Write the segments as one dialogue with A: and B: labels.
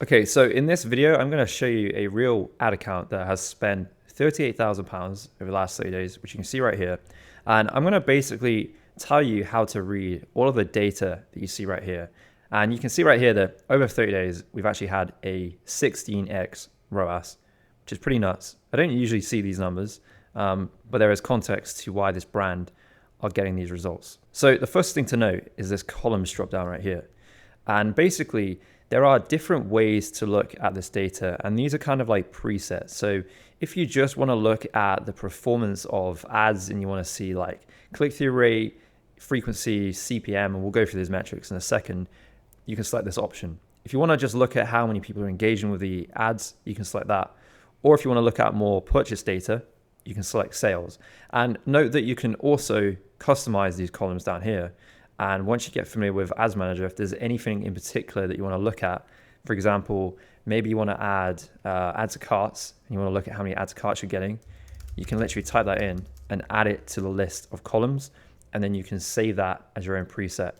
A: Okay, so in this video, I'm going to show you a real ad account that has spent £38,000 over the last 30 days, which you can see right here. And I'm going to basically tell you how to read all of the data that you see right here. And you can see right here that over 30 days, we've actually had a 16x ROAS, which is pretty nuts. I don't usually see these numbers, but there is context to why this brand are getting these results. So the first thing to note is this columns drop down right here. And basically, there are different ways to look at this data, and these are kind of like presets. So if you just want to look at the performance of ads and you want to see like click-through rate, frequency, CPM, and we'll go through these metrics in a second, you can select this option. If you want to just look at how many people are engaging with the ads, you can select that. Or if you want to look at more purchase data, you can select sales. And note that you can also customize these columns down here. And once you get familiar with Ads Manager, if there's anything in particular that you want to look at, for example, maybe you want to add add to carts and you want to look at how many add to carts you're getting, you can literally type that in and add it to the list of columns, and then you can save that as your own preset.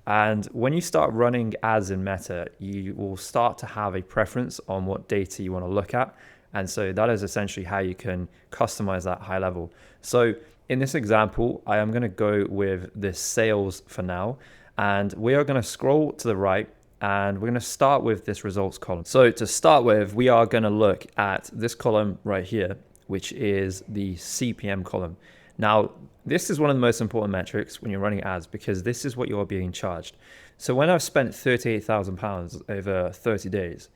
A: And when you start running ads in Meta, you will start to have a preference on what data you want to look at. And so that is essentially how you can customize that high level. So in this example, I am going to go with this sales for now, and we are going to scroll to the right and we're going to start with this results column. So to start with, we are going to look at this column right here, which is the CPM column. Now, this is one of the most important metrics when you're running ads because this is what you're being charged. So when I've spent £38,000 over 30 days,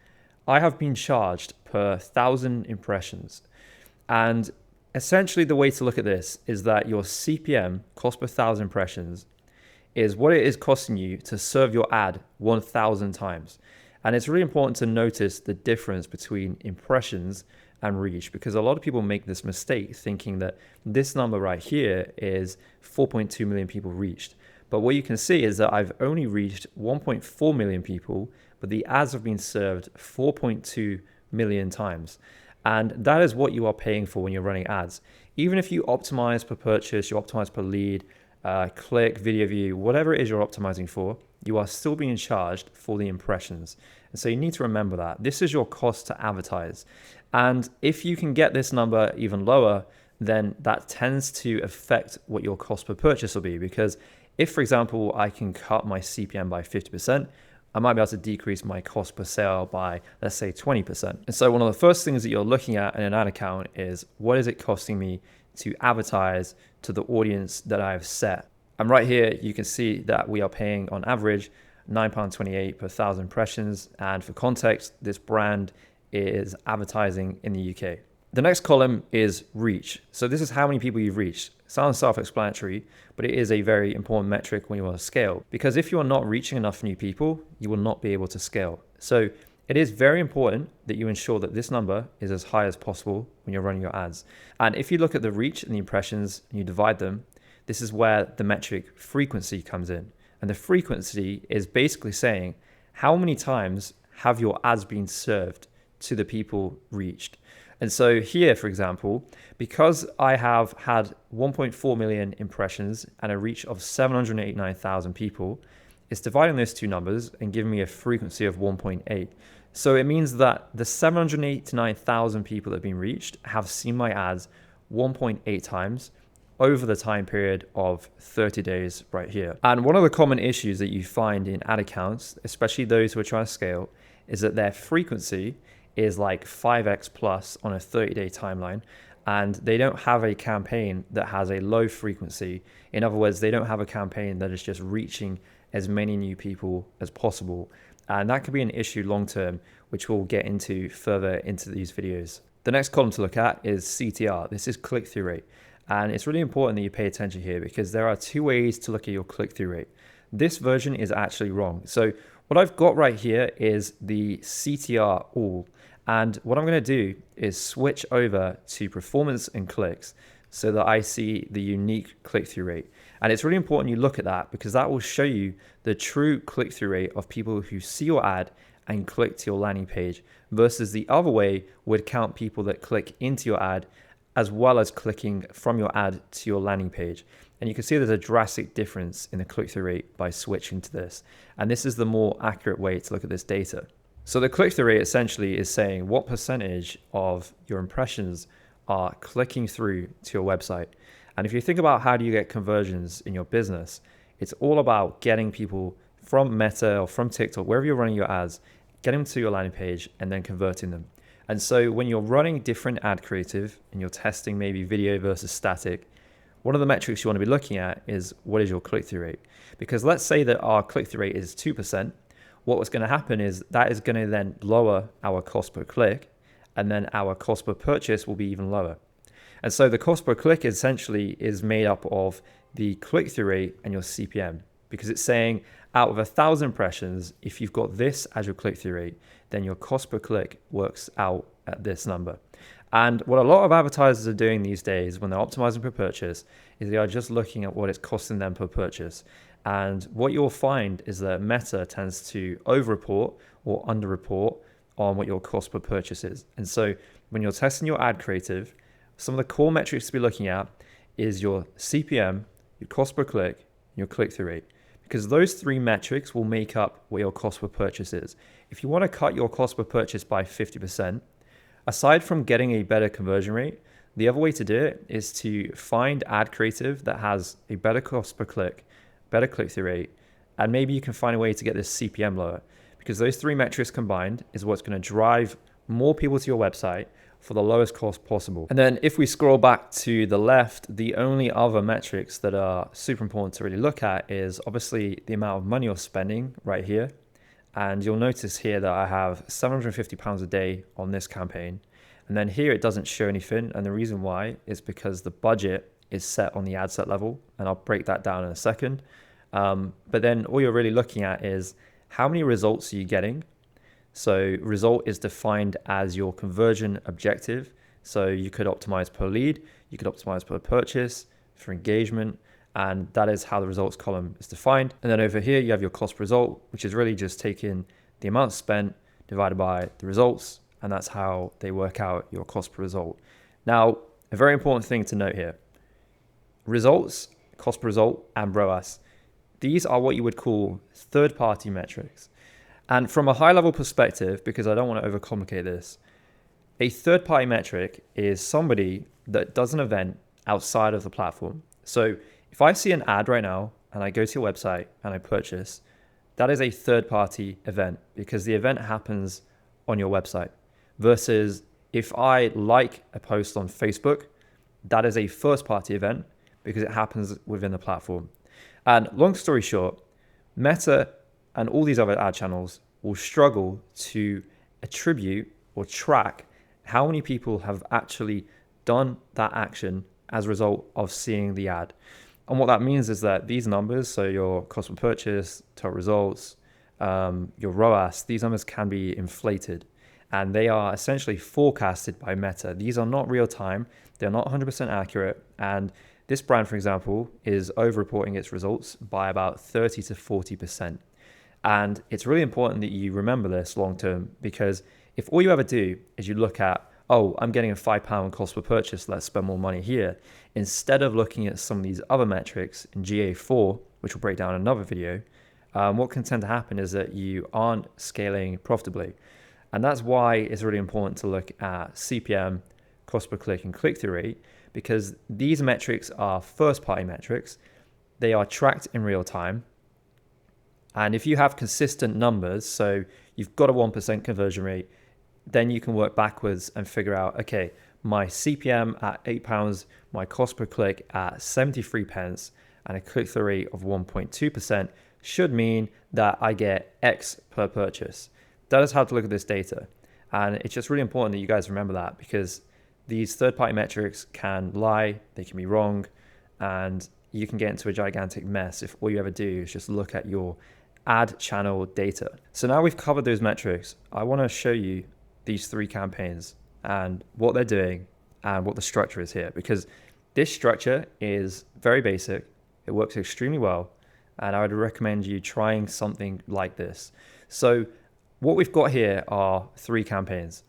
A: I have been charged per 1,000 impressions. And essentially the way to look at this is that your CPM, cost per 1,000 impressions, is what it is costing you to serve your ad 1,000 times. And it's really important to notice the difference between impressions and reach, because a lot of people make this mistake thinking that this number right here is 4.2 million people reached. But what you can see is that I've only reached 1.4 million people, but the ads have been served 4.2 million times. And that is what you are paying for when you're running ads. Even if you optimize per purchase, you optimize per lead, click, video view, whatever it is you're optimizing for, you are still being charged for the impressions. And so you need to remember that. This is your cost to advertise. And if you can get this number even lower, then that tends to affect what your cost per purchase will be. Because if, for example, I can cut my CPM by 50%, I might be able to decrease my cost per sale by, let's say, 20%. And so one of the first things that you're looking at in an ad account is what is it costing me to advertise to the audience that I've set. And right here, you can see that we are paying on average £9.28 per 1,000 impressions. And for context, this brand is advertising in the UK. The next column is reach. So this is how many people you've reached. Sounds self-explanatory, but it is a very important metric when you want to scale, because if you are not reaching enough new people, you will not be able to scale. So it is very important that you ensure that this number is as high as possible when you're running your ads. And if you look at the reach and the impressions and you divide them, this is where the metric frequency comes in. And the frequency is basically saying how many times have your ads been served to the people reached. And so here, for example, because I have had 1.4 million impressions and a reach of 789,000 people, it's dividing those two numbers and giving me a frequency of 1.8. So it means that the 789,000 people that have been reached have seen my ads 1.8 times over the time period of 30 days right here. And one of the common issues that you find in ad accounts, especially those who are trying to scale, is that their frequency is like 5x plus on a 30-day timeline, and they don't have a campaign that has a low frequency. In other words, they don't have a campaign that is just reaching as many new people as possible. And that could be an issue long term, which we'll get into further into these videos. The next column to look at is CTR. This is click-through rate. And it's really important that you pay attention here because there are two ways to look at your click-through rate. This version is actually wrong. So what I've got right here is the CTR all. And what I'm going to do is switch over to performance and clicks so that I see the unique click-through rate. And it's really important you look at that because that will show you the true click-through rate of people who see your ad and click to your landing page versus the other way would count people that click into your ad as well as clicking from your ad to your landing page. And you can see there's a drastic difference in the click-through rate by switching to this. And this is the more accurate way to look at this data. So the click-through rate essentially is saying what percentage of your impressions are clicking through to your website. And if you think about how do you get conversions in your business, it's all about getting people from Meta or from TikTok, wherever you're running your ads, getting them to your landing page and then converting them. And so when you're running different ad creative and you're testing maybe video versus static, one of the metrics you want to be looking at is what is your click-through rate? Because let's say that our click-through rate is 2%. What's going to happen is that is going to then lower our cost per click, and then our cost per purchase will be even lower. And so the cost per click essentially is made up of the click-through rate and your CPM, because it's saying out of 1,000 impressions, if you've got this as your click-through rate, then your cost per click works out at this number. And what a lot of advertisers are doing these days when they're optimizing per purchase is they are just looking at what it's costing them per purchase. And what you'll find is that Meta tends to over-report or under-report on what your cost per purchase is. And so when you're testing your ad creative, some of the core metrics to be looking at is your CPM, your cost per click, and your click-through rate. Because those three metrics will make up what your cost per purchase is. If you want to cut your cost per purchase by 50%, aside from getting a better conversion rate, the other way to do it is to find ad creative that has a better cost per click, better click-through rate, and maybe you can find a way to get this CPM lower, because those three metrics combined is what's going to drive more people to your website for the lowest cost possible. And then if we scroll back to the left, the only other metrics that are super important to really look at is obviously the amount of money you're spending right here. And you'll notice here that I have £750 a day on this campaign. And then here it doesn't show anything. And the reason why is because the budget is set on the ad set level. And I'll break that down in a second. But then all you're really looking at is how many results are you getting? So result is defined as your conversion objective. So you could optimize per lead, you could optimize per purchase, for engagement, and that is how the results column is defined. And then over here, you have your cost per result, which is really just taking the amount spent divided by the results, and that's how they work out your cost per result. Now, a very important thing to note here, results, cost per result, and ROAS. These are what you would call third-party metrics. And from a high-level perspective, because I don't want to overcomplicate this, a third-party metric is somebody that does an event outside of the platform. So if I see an ad right now and I go to your website and I purchase, that is a third-party event because the event happens on your website. Versus if I like a post on Facebook, that is a first-party event because it happens within the platform. And long story short, Meta and all these other ad channels will struggle to attribute or track how many people have actually done that action as a result of seeing the ad. And what that means is that these numbers, so your cost per purchase, total results, your ROAS, these numbers can be inflated and they are essentially forecasted by Meta. These are not real time, they're not 100% accurate. And this brand, for example, is over-reporting its results by about 30 to 40%. And it's really important that you remember this long term, because if all you ever do is you look at, oh, I'm getting a £5 cost per purchase, let's spend more money here, instead of looking at some of these other metrics in GA4, which we'll break down in another video, what can tend to happen is that you aren't scaling profitably. And that's why it's really important to look at CPM, cost per click, and click-through rate, because these metrics are first-party metrics. They are tracked in real time. And if you have consistent numbers, so you've got a 1% conversion rate, then you can work backwards and figure out, okay, my CPM at £8, my cost per click at 73 pence, and a click-through rate of 1.2% should mean that I get X per purchase. That is how to look at this data. And it's just really important that you guys remember that, because these third-party metrics can lie, they can be wrong, and you can get into a gigantic mess if all you ever do is just look at your ad channel data. So now we've covered those metrics, I want to show you these three campaigns and what they're doing and what the structure is here, because this structure is very basic, it works extremely well, and I would recommend you trying something like this. So what we've got here are three campaigns.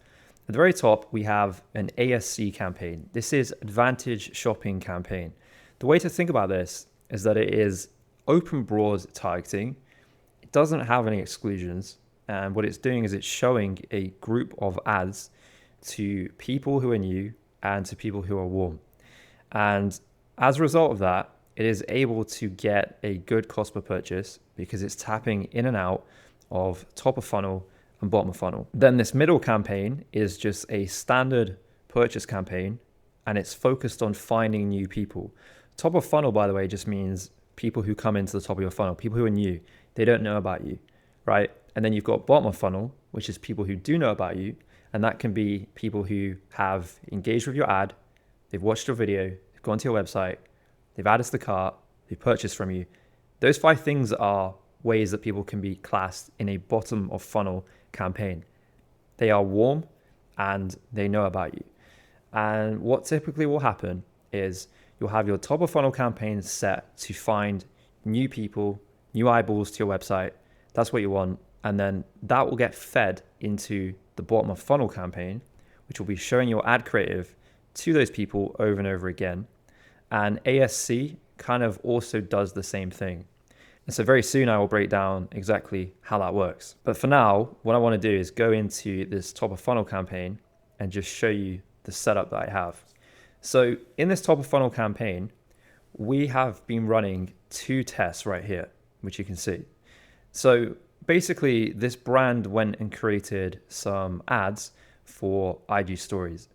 A: At the very top, we have an ASC campaign. This is Advantage Shopping campaign. The way to think about this is that it is open broad targeting. It doesn't have any exclusions, And what it's doing is it's showing a group of ads to people who are new and to people who are warm. And as a result of that, it is able to get a good cost per purchase because it's tapping in and out of top of funnel and bottom of funnel. Then this middle campaign is just a standard purchase campaign, and it's focused on finding new people. Top of funnel, by the way, just means people who come into the top of your funnel, people who are new, they don't know about you, right? And then you've got bottom of funnel, which is people who do know about you. And that can be people who have engaged with your ad, they've watched your video, they've gone to your website, they've added to the cart, they've purchased from you. Those 5 things are ways that people can be classed in a bottom of funnel campaign. They are warm and they know about you. And what typically will happen is you'll have your top of funnel campaign set to find new people, new eyeballs to your website. That's what you want. And then that will get fed into the bottom of funnel campaign, which will be showing your ad creative to those people over and over again. And ASC kind of also does the same thing. And so very soon I will break down exactly how that works. But for now, what I want to do is go into this top of funnel campaign and just show you the setup that I have. So in this top of funnel campaign, we have been running 2 tests right here, which you can see. So basically this brand went and created some ads for IG stories.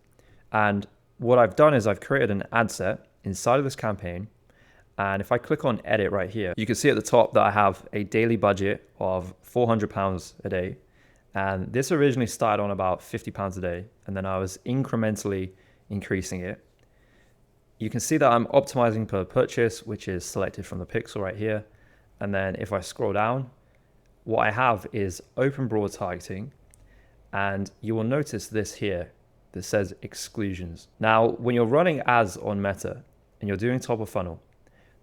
A: And what I've done is I've created an ad set inside of this campaign. And if I click on edit right here, you can see at the top that I have a daily budget of £400 a day. And this originally started on about £50 a day. And then I was incrementally increasing it. You can see that I'm optimizing per purchase, which is selected from the pixel right here. And then if I scroll down, what I have is open broad targeting. And you will notice this here that says exclusions. Now, when you're running ads on Meta and you're doing top of funnel,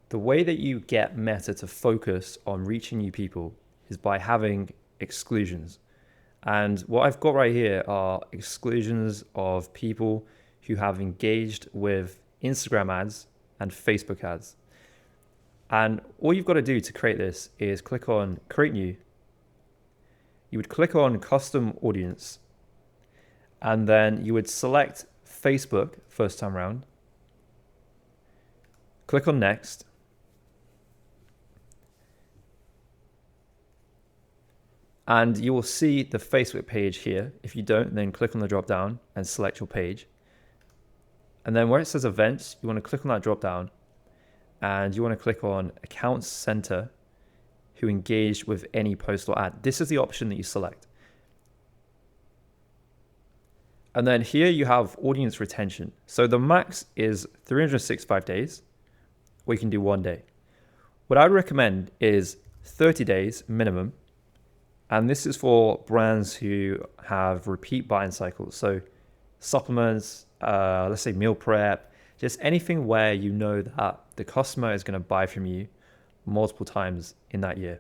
A: the way that you get Meta to focus on reaching new people is by having exclusions. And what I've got right here are exclusions of people who have engaged with Instagram ads and Facebook ads. And all you've got to do to create this is click on create new. You would click on custom audience, and then you would select Facebook first time round. Click on next. And you will see the Facebook page here. If you don't, then click on the drop down and select your page. And then where it says events, you want to click on that drop down and you want to click on accounts center who engaged with any post or ad. This is the option that you select. And then here you have audience retention. So the max is 365 days, or you can do 1 day. What I'd recommend is 30 days minimum. And this is for brands who have repeat buying cycles. So supplements, let's say meal prep, just anything where you know that the customer is going to buy from you multiple times in that year.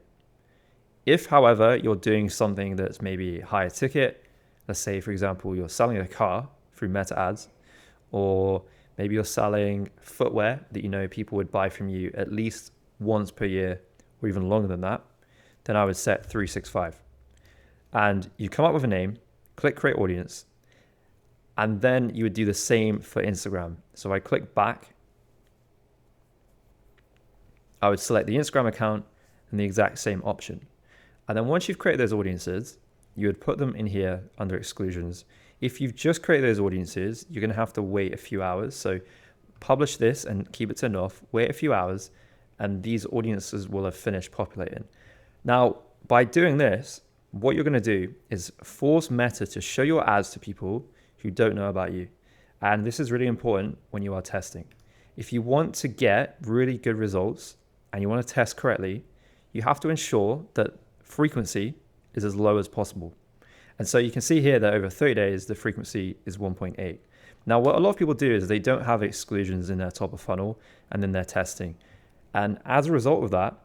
A: If, however, you're doing something that's maybe higher ticket, let's say, for example, you're selling a car through Meta ads, or maybe you're selling footwear that you know people would buy from you at least once per year or even longer than that, then I would set 365. And you come up with a name, click create audience, and then you would do the same for Instagram. So I click back, I would select the Instagram account and the exact same option. And then once you've created those audiences, you would put them in here under exclusions. If you've just created those audiences, you're going to have to wait a few hours. So publish this and keep it turned off, wait a few hours, and these audiences will have finished populating. Now, by doing this, what you're going to do is force Meta to show your ads to people who don't know about you. And this is really important when you are testing. If you want to get really good results and you want to test correctly, you have to ensure that frequency is as low as possible. And so you can see here that over 30 days, the frequency is 1.8. Now, what a lot of people do is they don't have exclusions in their top of funnel and then they're testing. And as a result of that,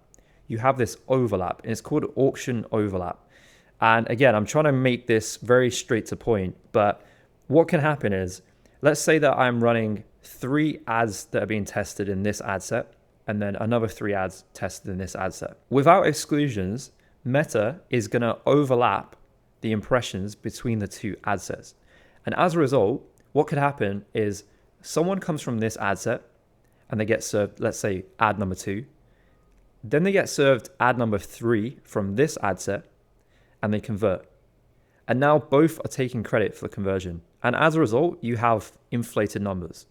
A: you have this overlap, and it's called auction overlap. And again, I'm trying to make this very straight to point, but what can happen is, let's say that I'm running 3 ads that are being tested in this ad set, and then another 3 ads tested in this ad set. Without exclusions, Meta is going to overlap the impressions between the two ad sets. And as a result, what could happen is someone comes from this ad set and they get served, let's say, ad number 2. Then they get served ad number 3 from this ad set and they convert. And now both are taking credit for the conversion. And as a result, you have inflated numbers.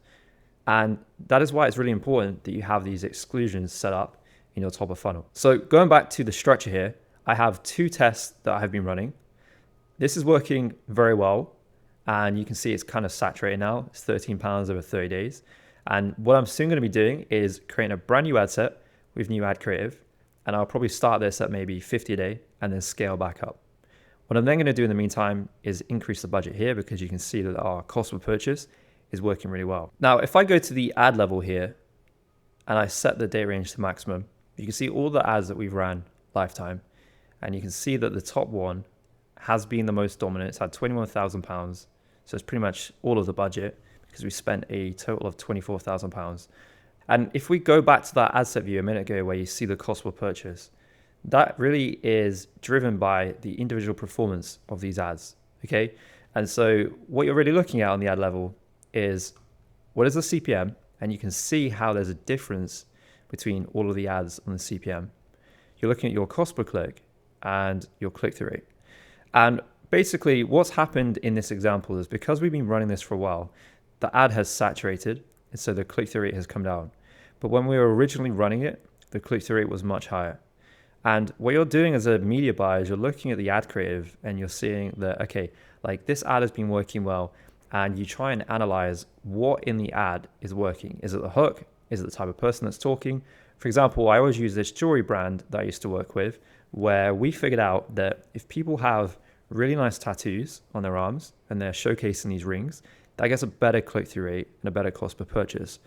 A: And that is why it's really important that you have these exclusions set up in your top of funnel. So going back to the structure here, I have 2 tests that I have been running. This is working very well. And you can see it's kind of saturated now. It's £13 over 30 days. And what I'm soon going to be doing is creating a brand new ad set with new ad creative. And I'll probably start this at maybe 50 a day and then scale back up. What I'm then going to do in the meantime is increase the budget here because you can see that our cost per purchase is working really well. Now, if I go to the ad level here and I set the date range to maximum, you can see all the ads that we've ran lifetime. And you can see that the top one has been the most dominant. It's had £21,000. So it's pretty much all of the budget because we spent a total of £24,000. And if we go back to that ad set view a minute ago where you see the cost per purchase, that really is driven by the individual performance of these ads, okay? And so what you're really looking at on the ad level is what is the CPM? And you can see how there's a difference between all of the ads on the CPM. You're looking at your cost per click and your click-through rate. And basically what's happened in this example is because we've been running this for a while, the ad has saturated, and so the click-through rate has come down. But when we were originally running it, the click-through rate was much higher. And what you're doing as a media buyer is you're looking at the ad creative and you're seeing that, okay, like this ad has been working well, and you try and analyze what in the ad is working. Is it the hook? Is it the type of person that's talking? For example, I always use this jewelry brand that I used to work with where we figured out that if people have really nice tattoos on their arms and they're showcasing these rings, that gets a better click-through rate and a better cost per purchase.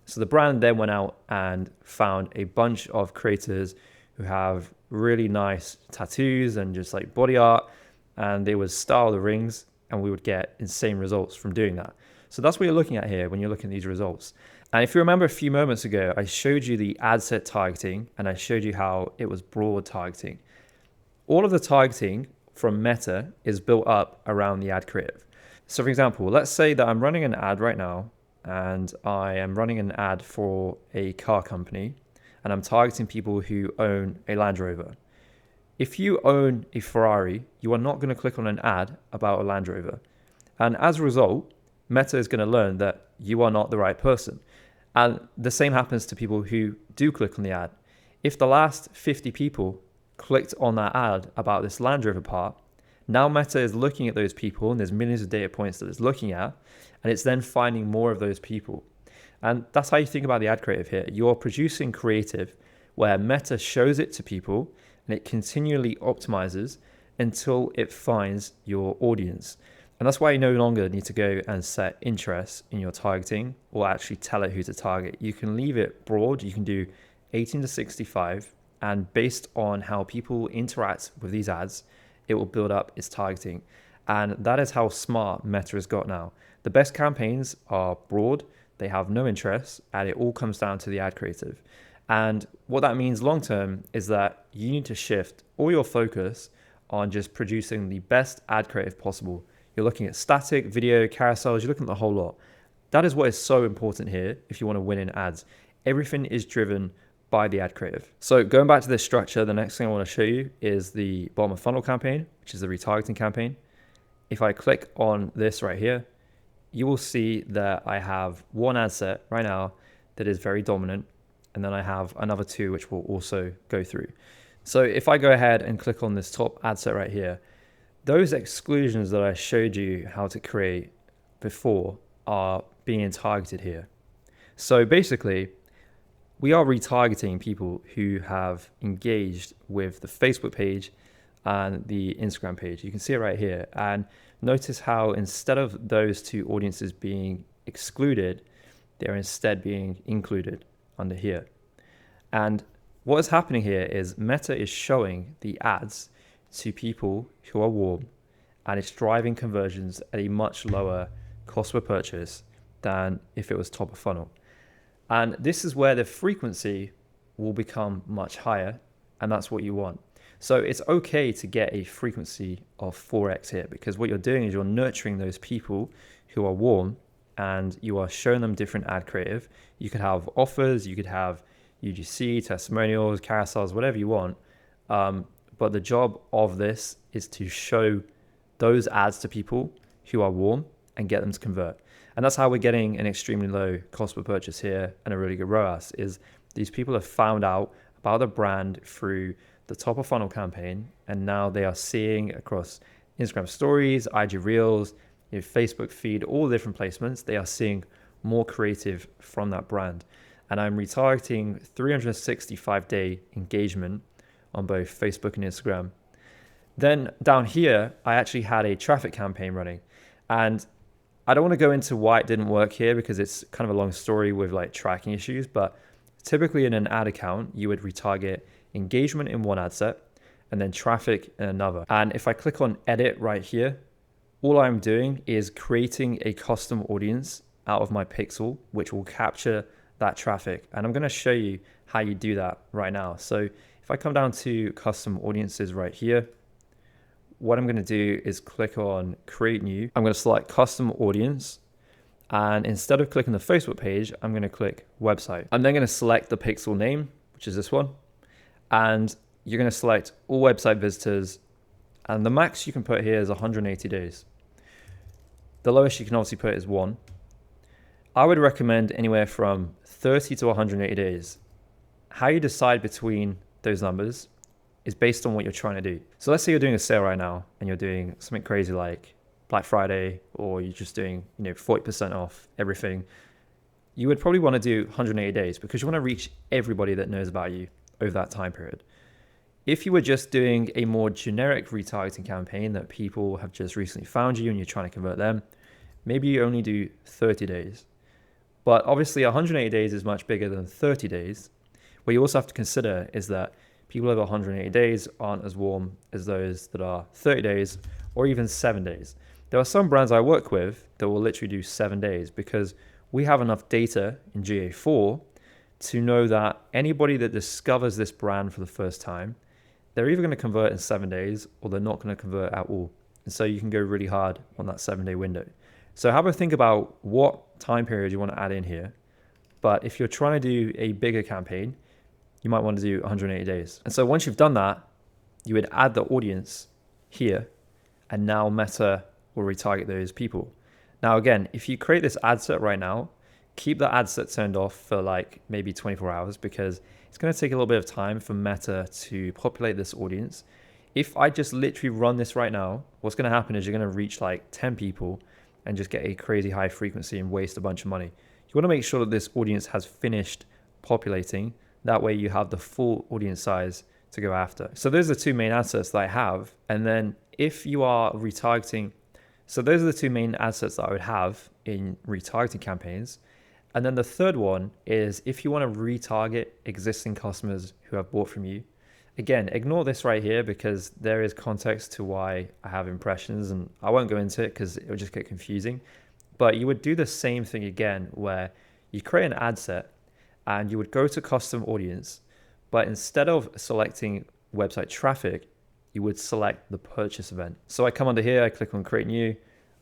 A: So the brand then went out and found a bunch of creators who have really nice tattoos and just like body art, and they would style the rings and we would get insane results from doing that. So that's what you're looking at here when you're looking at these results. And if you remember a few moments ago, I showed you the ad set targeting and I showed you how it was broad targeting. All of the targeting from Meta is built up around the ad creative. So for example, let's say that I'm running an ad right now and I am running an ad for a car company and I'm targeting people who own a Land Rover. If you own a Ferrari, you are not going to click on an ad about a Land Rover. And as a result, Meta is going to learn that you are not the right person. And the same happens to people who do click on the ad. If the last 50 people clicked on that ad about this Land Rover part, now Meta is looking at those people and there's millions of data points that it's looking at, and it's then finding more of those people. And that's how you think about the ad creative here. You're producing creative where Meta shows it to people and it continually optimizes until it finds your audience. And that's why you no longer need to go and set interests in your targeting or actually tell it who to target. You can leave it broad. You can do 18 to 65. And based on how people interact with these ads, it will build up its targeting. And that is how smart Meta has got now. The best campaigns are broad, they have no interest, and it all comes down to the ad creative. And what that means long term is that you need to shift all your focus on just producing the best ad creative possible. You're looking at static, video, carousels, you're looking at the whole lot. That is what is so important here if you want to win in ads. Everything is driven by the ad creative. So going back to this structure, the next thing I want to show you is the bottom of funnel campaign, which is the retargeting campaign. If I click on this right here, you will see that I have one ad set right now that is very dominant, and then I have another 2 which will also go through. So if I go ahead and click on this top ad set right here, those exclusions that I showed you how to create before are being targeted here. So basically, we are retargeting people who have engaged with the Facebook page and the Instagram page. You can see it right here. And notice how instead of those 2 audiences being excluded, they're instead being included under here. And what is happening here is Meta is showing the ads to people who are warm, and it's driving conversions at a much lower cost per purchase than if it was top of funnel. And this is where the frequency will become much higher, and that's what you want. So it's okay to get a frequency of 4x here, because what you're doing is you're nurturing those people who are warm and you are showing them different ad creative. You could have offers, you could have UGC, testimonials, carousels, whatever you want. But the job of this is to show those ads to people who are warm and get them to convert. And that's how we're getting an extremely low cost per purchase here and a really good ROAS, is these people have found out about the brand through the top of funnel campaign, and now they are seeing across Instagram stories, IG reels, Facebook feed, all the different placements, they are seeing more creative from that brand. And I'm retargeting 365-day engagement on both Facebook and Instagram. Then down here, I actually had a traffic campaign running, and I don't want to go into why it didn't work here because it's kind of a long story with like tracking issues, but typically in an ad account, you would retarget engagement in one ad set and then traffic in another. And if I click on edit right here, all I'm doing is creating a custom audience out of my pixel, which will capture that traffic. And I'm going to show you how you do that right now. So if I come down to custom audiences right here, what I'm going to do is click on create new. I'm going to select custom audience. And instead of clicking the Facebook page, I'm going to click website. I'm then going to select the pixel name, which is this one. And you're going to select all website visitors. And the max you can put here is 180 days. The lowest you can obviously put is 1. I would recommend anywhere from 30 to 180 days. How you decide between those numbers is based on what you're trying to do. So let's say you're doing a sale right now and you're doing something crazy like Black Friday, or you're just doing 40% off everything. You would probably want to do 180 days because you want to reach everybody that knows about you over that time period. If you were just doing a more generic retargeting campaign that people have just recently found you and you're trying to convert them, maybe you only do 30 days. But obviously 180 days is much bigger than 30 days. What you also have to consider is that people over 180 days aren't as warm as those that are 30 days or even 7 days. There are some brands I work with that will literally do 7 days because we have enough data in GA4 to know that anybody that discovers this brand for the first time, they're either going to convert in 7 days or they're not going to convert at all. And so you can go really hard on that 7-day window. So have a think about what time period you want to add in here. But if you're trying to do a bigger campaign, you might want to do 180 days. And so once you've done that, you would add the audience here, and now Meta will retarget those people. Now, again, if you create this ad set right now, keep the ad set turned off for like maybe 24 hours because it's going to take a little bit of time for Meta to populate this audience. If I just literally run this right now, what's going to happen is you're going to reach like 10 people and just get a crazy high frequency and waste a bunch of money. You want to make sure that this audience has finished populating. That way you have the full audience size to go after. So those are the two main ad sets that I have. And then if you are retargeting, so those are the two main ad sets that I would have in retargeting campaigns. And then the third one is if you want to retarget existing customers who have bought from you. Again, ignore this right here because there is context to why I have impressions, and I won't go into it because it will just get confusing. But you would do the same thing again where you create an ad set and you would go to custom audience, but instead of selecting website traffic, you would select the purchase event. So I come under here, I click on create new,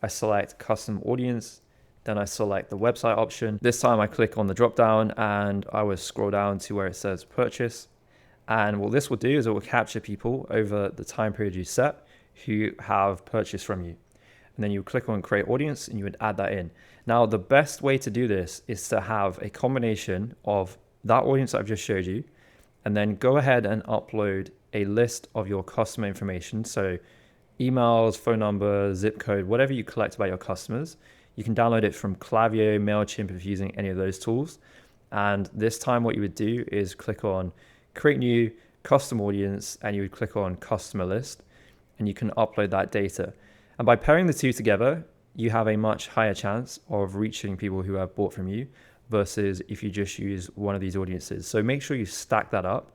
A: I select custom audience, then I select the website option. This time I click on the drop down and I will scroll down to where it says purchase. And what this will do is it will capture people over the time period you set who have purchased from you. And then you click on create audience and you would add that in. Now, the best way to do this is to have a combination of that audience that I've just showed you, and then go ahead and upload a list of your customer information. So emails, phone number, zip code, whatever you collect about your customers. You can download it from Klaviyo, MailChimp if using any of those tools. And this time what you would do is click on create new custom audience and you would click on customer list and you can upload that data. And by pairing the two together, you have a much higher chance of reaching people who have bought from you versus if you just use one of these audiences. So make sure you stack that up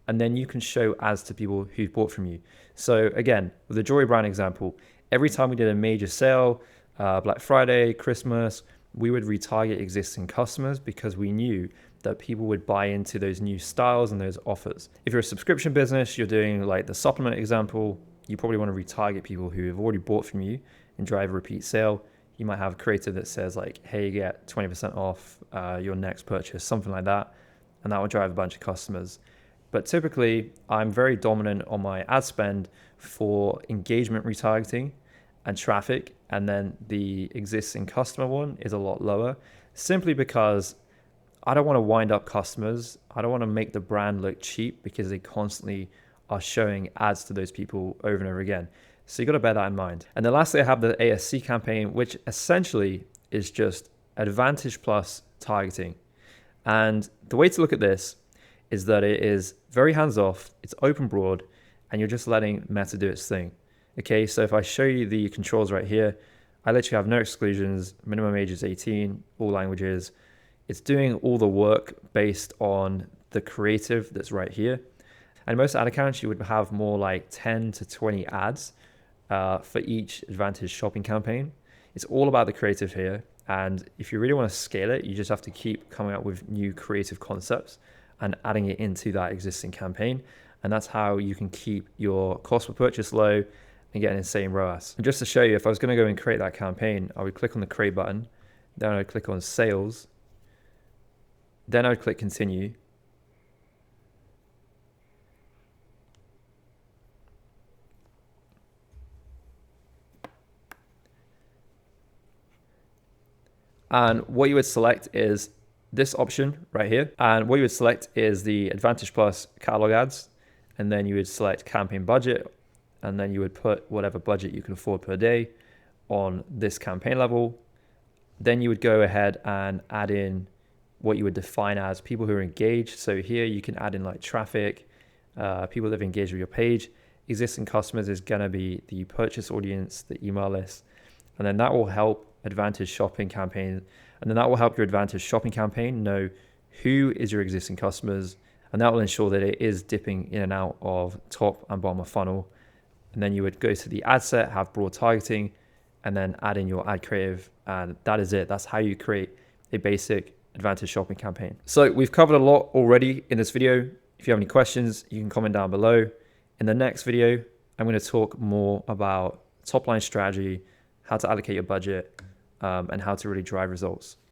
A: and then you can show ads to people who've bought from you. So again, with the jewelry brand example, every time we did a major sale, Black Friday, Christmas, we would retarget existing customers because we knew that people would buy into those new styles and those offers. If you're a subscription business, you're doing like the supplement example, you probably want to retarget people who have already bought from you and drive a repeat sale. You might have a creative that says like, hey, get 20% off your next purchase, something like that. And that will drive a bunch of customers. But typically, I'm very dominant on my ad spend for engagement retargeting and traffic. And then the existing customer one is a lot lower, simply because I don't want to wind up customers. I don't want to make the brand look cheap because they constantly are showing ads to those people over and over again. So you got to bear that in mind. And then lastly, I have the ASC campaign, which essentially is just Advantage Plus targeting. And the way to look at this is that it is very hands-off, it's open broad, and you're just letting Meta do its thing. Okay, so if I show you the controls right here, I literally have no exclusions, minimum age is 18, all languages. It's doing all the work based on the creative that's right here. And most ad accounts, you would have more like 10 to 20 ads for each Advantage shopping campaign. It's all about the creative here. And if you really want to scale it, you just have to keep coming up with new creative concepts and adding it into that existing campaign. And that's how you can keep your cost per purchase low and get an insane ROAS. And just to show you, if I was going to go and create that campaign, I would click on the create button, then I'd click on sales, then I'd click continue. And what you would select is this option right here. And what you would select is the Advantage Plus catalog ads. And then you would select campaign budget. And then you would put whatever budget you can afford per day on this campaign level. Then you would go ahead and add in what you would define as people who are engaged. So here you can add in like traffic, people that have engaged with your page. Existing customers is going to be the purchase audience, the email list. And then that will help Advantage shopping campaign. And then that will help your Advantage shopping campaign know who is your existing customers. And that will ensure that it is dipping in and out of top and bottom of funnel. And then you would go to the ad set, have broad targeting, and then add in your ad creative. And that is it. That's how you create a basic Advantage shopping campaign. So we've covered a lot already in this video. If you have any questions, you can comment down below. In the next video, I'm going to talk more about top line strategy, how to allocate your budget, and how to really drive results.